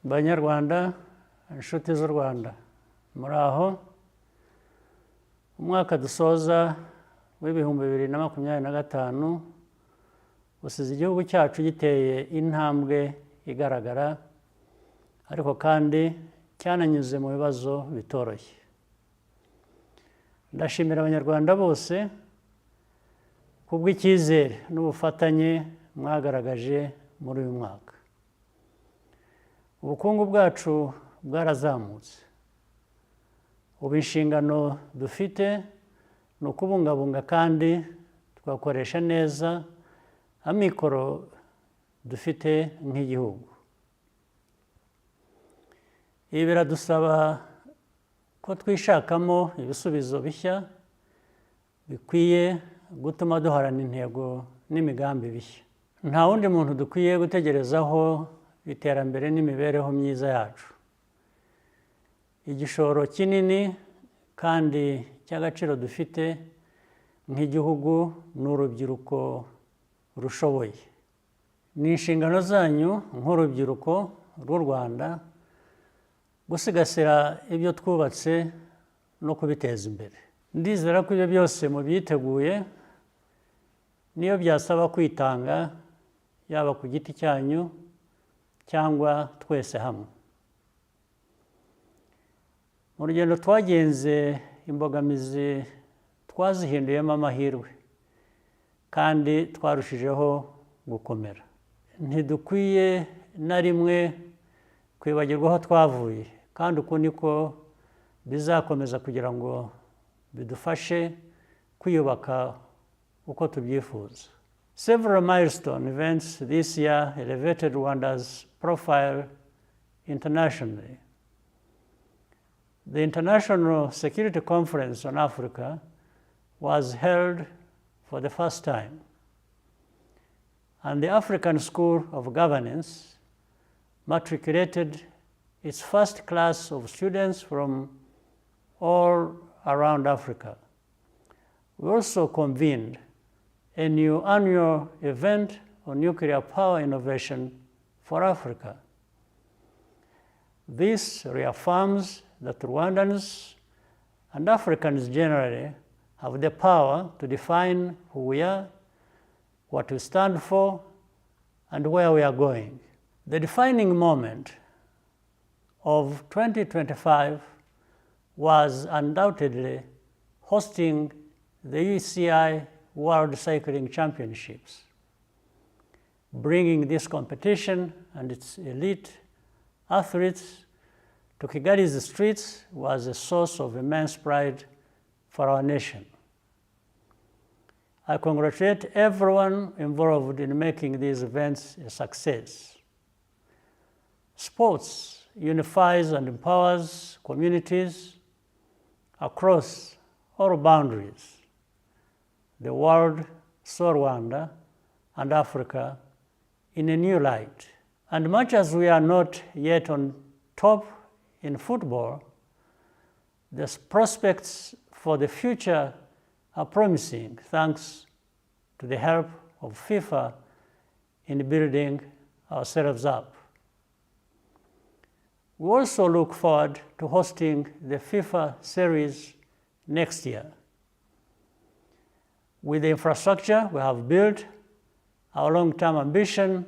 Banyarwanda, inshuti z'u Rwanda, muri aho umwaka dusoza w'ibihumbi 2025 usize igihugu cyacu giteye intambwe igaragara, ariko kandi cyananyuze mu bibazo bitoroshye. Ndashimira Abanyarwanda bose kubw'icyizere n'ubufatanye mwagaragaje muri uyu mwaka. Ubukungu bwacu bwarazamutse. Ubu inshingano dufite ni ukubungabunga kandi tugakoresha neza amikoro dufite nk'igihugu. Ibi biradusaba ko twishakamo ibisubizo bishya bikwiye gutuma duharana intego n'imigambi bishya. Nta wundi muntu dukwiye gutegerezaho iterambere n'imibereho myiza yacu. Igishoro kinini kandi cy'agaciro dufite nk'igihugu n'urubyiruko rushoboye. Ni inshingano zanyu nk'urubyiruko rw'u Rwanda gusigasira ibyo twubatse no kubiteza imbere. Ndizera ko ibyo byose mubyiteguye, niyo byasaba kwitanga, yaba ku giti cyanyu cyangwa twese hamwe. Mu rugendo twagenze, imbogamizi twazihinduyemo amahirwe kandi twarushijeho gukomera. Ntidukwiye na rimwe kwibagirwa aho twavuye, kandi uku niko bizakomeza kugira ngo bidufashe kwiyubaka uko tubyifuza. Several milestone events this year elevated Rwanda's profile internationally. The International Security Conference on Africa was held for the first time, and the African School of Governance matriculated its first class of students from all around Africa. We also convened a new annual event on nuclear power innovation for Africa. This reaffirms that Rwandans and Africans generally have the power to define who we are, what we stand for, and where we are going. The defining moment of 2025 was undoubtedly hosting the UCI World Cycling Championships. Bringing this competition and its elite athletes to Kigali's streets was a source of immense pride for our nation. I congratulate everyone involved in making these events a success. Sports unifies and empowers communities across all boundaries. The world saw Rwanda and Africa in a new light. And much as we are not yet on top in football, the prospects for the future are promising thanks to the help of FIFA in building ourselves up. We also look forward to hosting the FIFA series next year. With the infrastructure we have built, our long-term ambition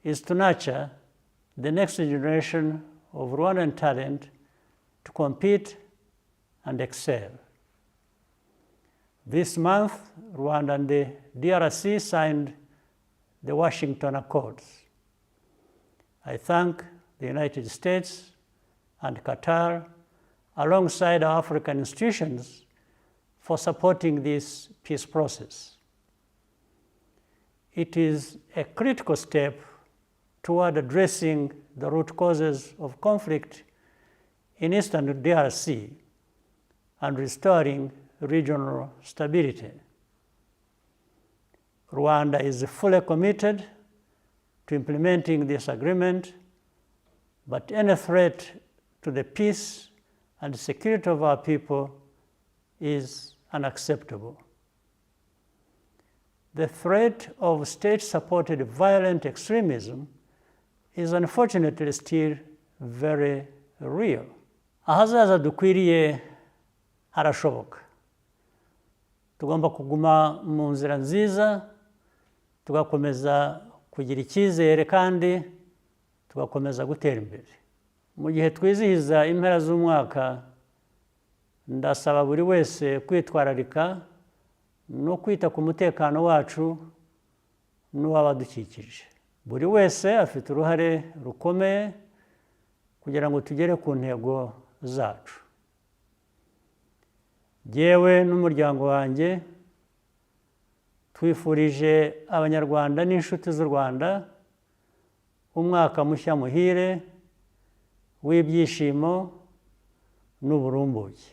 is to nurture the next generation of Rwandan talent to compete and excel. This month, Rwanda and the DRC signed the Washington Accords. I thank the United States and Qatar, alongside our African institutions, for supporting this peace process. It is a critical step toward addressing the root causes of conflict in eastern DRC and restoring regional stability. Rwanda is fully committed to implementing this agreement, but any threat to the peace and security of our people is unacceptable. The threat of state-supported violent extremism is unfortunately still very real. Ahazaza dukwiriye harashoboka. Tugomba kuguma mu nzira nziza, tugakomeza kugira icyizere kandi tugakomeza gutera imbere. Mu gihe twizihiza impera z'umwaka, ndasaba buri wese kwitwararika no kwita ku mutekano wacu n'uw'abadukikije. Buri wese afite uruhare rukomeye kugira ngo tugere ku ntego zacu. Jyewe n'umuryango wanjye twifurije Abanyarwanda n'inshuti z'u Rwanda umwaka mushya muhire w'ibyishimo n'uburumbuke.